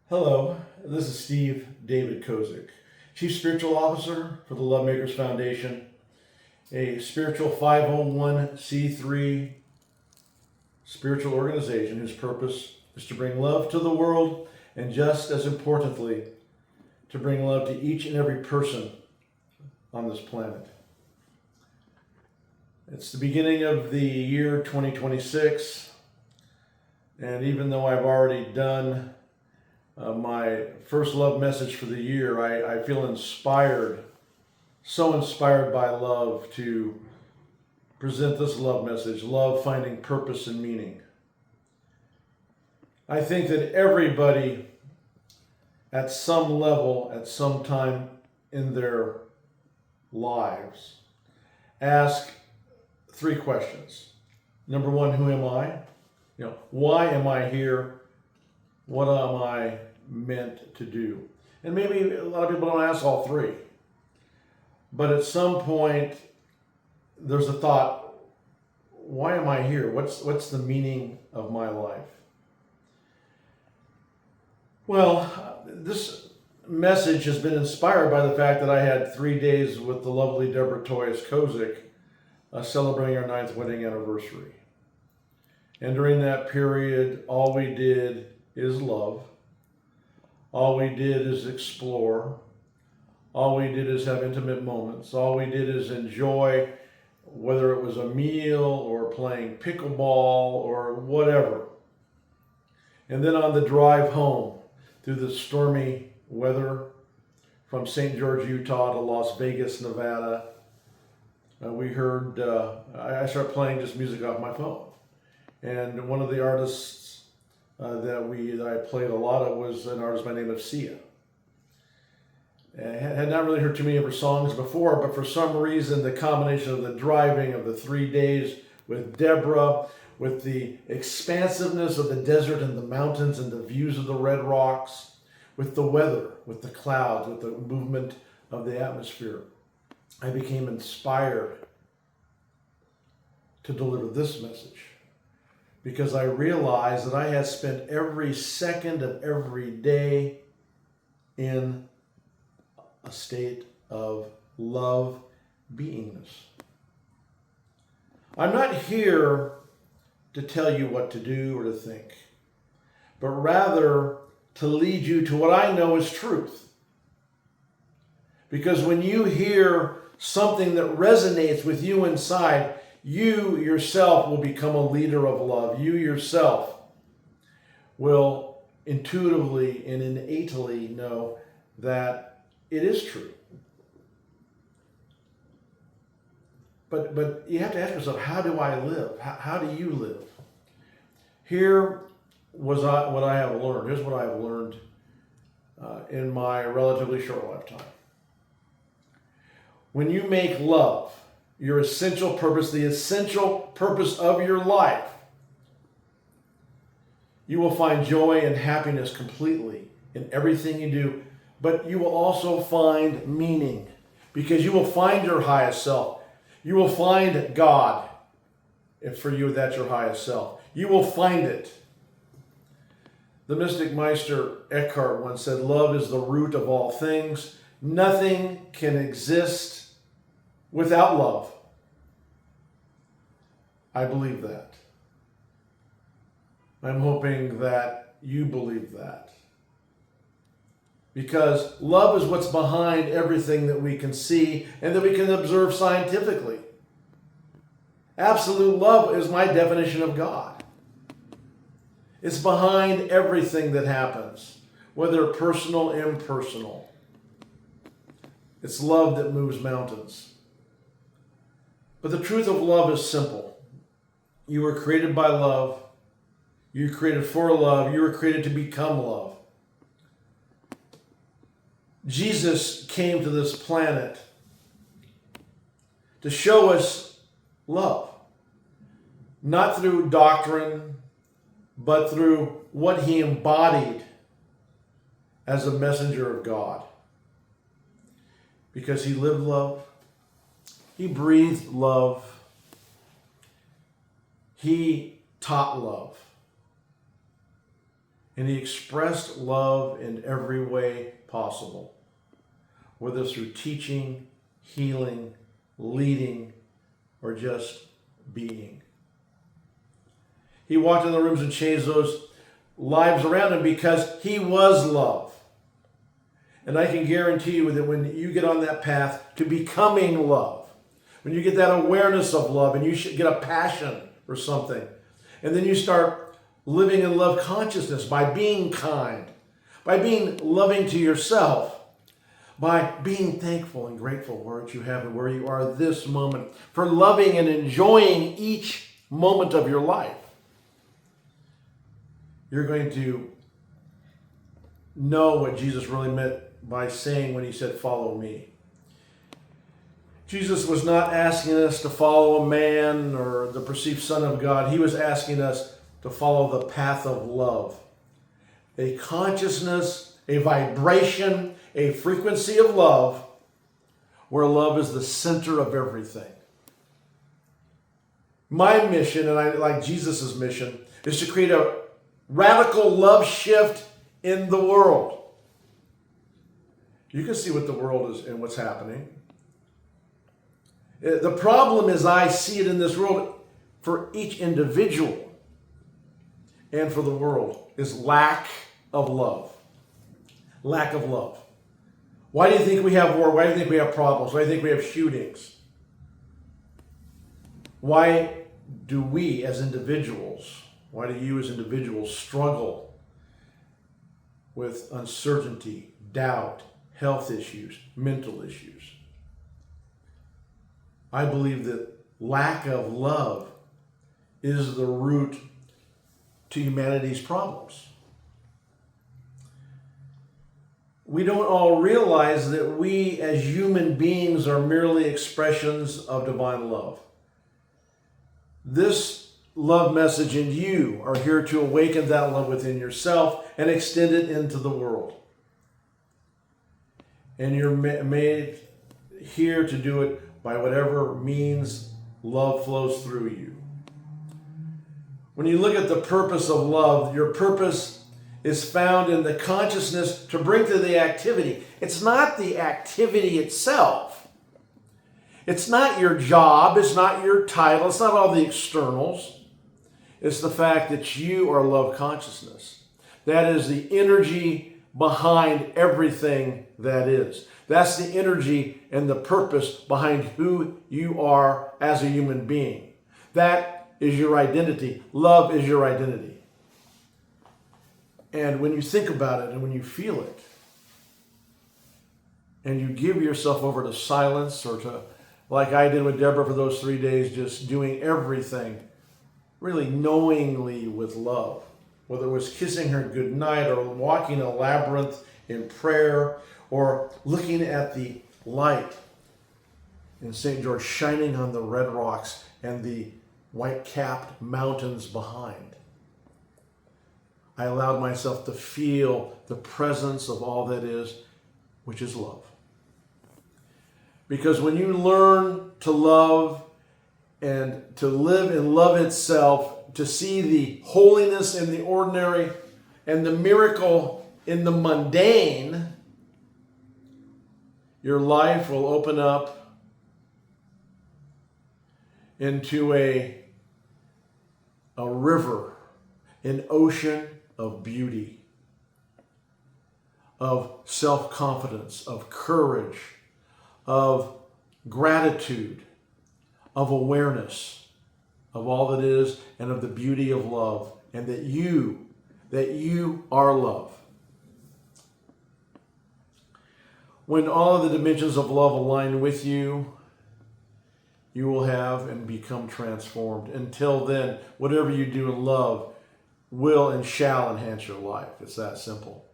Hello, this is Steve David Kozik, Chief Spiritual Officer for the Lovemakers Foundation, a spiritual 501c3 spiritual organization whose purpose is to bring love to the world and, just as importantly, to bring love to each and every person on this planet. It's the beginning of the year 2026, and even though I've already done my first love message for the year, I feel inspired, so inspired by love to present this love message, love finding purpose and meaning. I think that everybody at some level, at some time in their lives, ask three questions. Number one, who am I? Why am I here? What am I meant to do? And maybe a lot of people don't ask all three. But at some point, there's a thought, why am I here? What's the meaning of my life? Well, this message has been inspired by the fact that I had 3 days with the lovely Deborah Toyas Kozik celebrating our 9th wedding anniversary. And during that period, all we did is love. All we did is explore. All we did is have intimate moments. All we did is enjoy, whether it was a meal or playing pickleball or whatever. And then on the drive home through the stormy weather from St. George, Utah to Las Vegas, Nevada, we heard, I started playing just music off my phone. And one of the artists that I played a lot of was an artist by the name of Sia. I had not really heard too many of her songs before, but for some reason the combination of the driving of the 3 days with Deborah, with the expansiveness of the desert and the mountains and the views of the red rocks, with the weather, with the clouds, with the movement of the atmosphere, I became inspired to deliver this message. Because I realized that I had spent every second of every day in a state of love beingness. I'm not here to tell you what to do or to think, but rather to lead you to what I know is truth. Because when you hear something that resonates with you inside, you yourself will become a leader of love. You yourself will intuitively and innately know that it is true. But you have to ask yourself, how do I live? How do you live? Here was what I have learned. Here's what I have learned in my relatively short lifetime. When you make love your essential purpose, the essential purpose of your life, you will find joy and happiness completely in everything you do, but you will also find meaning, because you will find your highest self. You will find God, if for you that's your highest self. You will find it. The mystic Meister Eckhart once said, love is the root of all things. Nothing can exist without love. I believe that. I'm hoping that you believe that. Because love is what's behind everything that we can see and that we can observe scientifically. Absolute love is my definition of God. It's behind everything that happens, whether personal, impersonal. It's love that moves mountains. But the truth of love is simple. You were created by love. You were created for love. You were created to become love. Jesus came to this planet to show us love. Not through doctrine, but through what he embodied as a messenger of God. Because he lived love. He breathed love. He taught love. And he expressed love in every way possible, whether through teaching, healing, leading, or just being. He walked in the rooms and changed those lives around him because he was love. And I can guarantee you that when you get on that path to becoming love, when you get that awareness of love and you should get a passion for something, and then you start living in love consciousness by being kind, by being loving to yourself, by being thankful and grateful for what you have and where you are this moment, for loving and enjoying each moment of your life, you're going to know what Jesus really meant by saying when he said, "Follow me." Jesus was not asking us to follow a man or the perceived Son of God. He was asking us to follow the path of love. A consciousness, a vibration, a frequency of love, where love is the center of everything. My mission, and I like Jesus' mission, is to create a radical love shift in the world. You can see what the world is and what's happening. The problem is I see it in this world for each individual and for the world is lack of love. Lack of love. Why do you think we have war? Why do you think we have problems? Why do you think we have shootings? Why do we as individuals, why do you as individuals struggle with uncertainty, doubt, health issues, mental issues? I believe that lack of love is the root to humanity's problems. We don't all realize that we as human beings are merely expressions of divine love. This love message and you are here to awaken that love within yourself and extend it into the world. And you're made here to do it by whatever means love flows through you. When you look at the purpose of love, your purpose is found in the consciousness to bring to the activity. It's not the activity itself. It's not your job. It's not your title. It's not all the externals. It's the fact that you are love consciousness. That is the energy behind everything that is. That's the energy and the purpose behind who you are as a human being. That is your identity. Love is your identity. And when you think about it and when you feel it, and you give yourself over to silence or to, like I did with Deborah for those 3 days, just doing everything really knowingly with love, whether it was kissing her goodnight or walking a labyrinth in prayer or looking at the light in St. George shining on the red rocks and the white-capped mountains behind. I allowed myself to feel the presence of all that is, which is love. Because when you learn to love and to live in love itself, to see the holiness in the ordinary and the miracle in the mundane, your life will open up into a river, an ocean of beauty, of self-confidence, of courage, of gratitude, of awareness of all that is and of the beauty of love, and that you are love. When all of the dimensions of love align with you, you will have and become transformed. Until then, whatever you do in love will and shall enhance your life. It's that simple.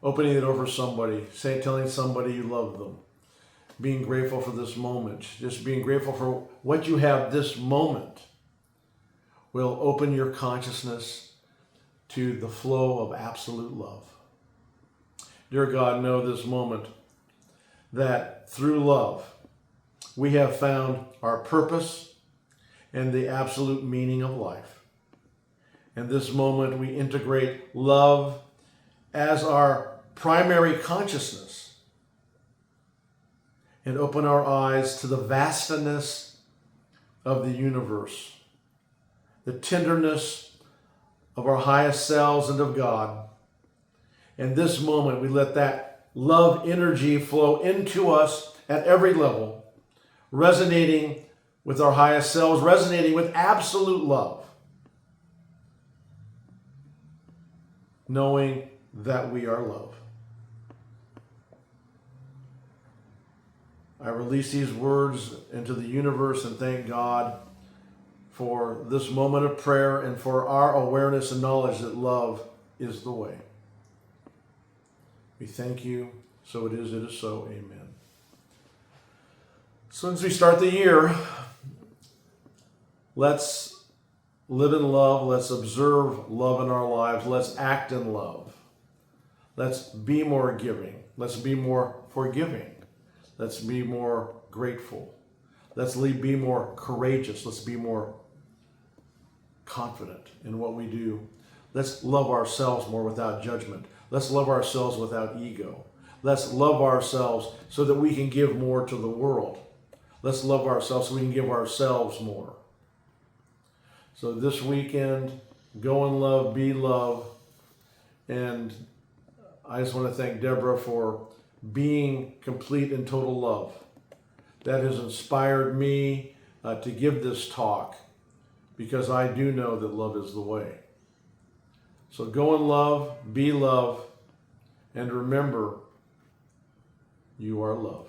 Opening it over somebody, telling somebody you love them, being grateful for this moment, just being grateful for what you have this moment will open your consciousness to the flow of absolute love. Dear God, know this moment that through love, we have found our purpose and the absolute meaning of life. In this moment, we integrate love as our primary consciousness and open our eyes to the vastness of the universe, the tenderness of our highest selves and of God. In this moment, we let that love energy flow into us at every level, resonating with our highest selves, resonating with absolute love, knowing that we are love. I release these words into the universe and thank God for this moment of prayer and for our awareness and knowledge that love is the way. We thank you. So it is so. Amen. So as we start the year, let's live in love. Let's observe love in our lives. Let's act in love. Let's be more giving. Let's be more forgiving. Let's be more grateful. Let's be more courageous. Let's be more confident in what we do. Let's love ourselves more without judgment. Let's love ourselves without ego. Let's love ourselves so that we can give more to the world. Let's love ourselves so we can give ourselves more. So this weekend, go in love, be love. And I just want to thank Deborah for being complete and total love. That has inspired me to give this talk because I do know that love is the way. So go in love, be love, and remember, you are love.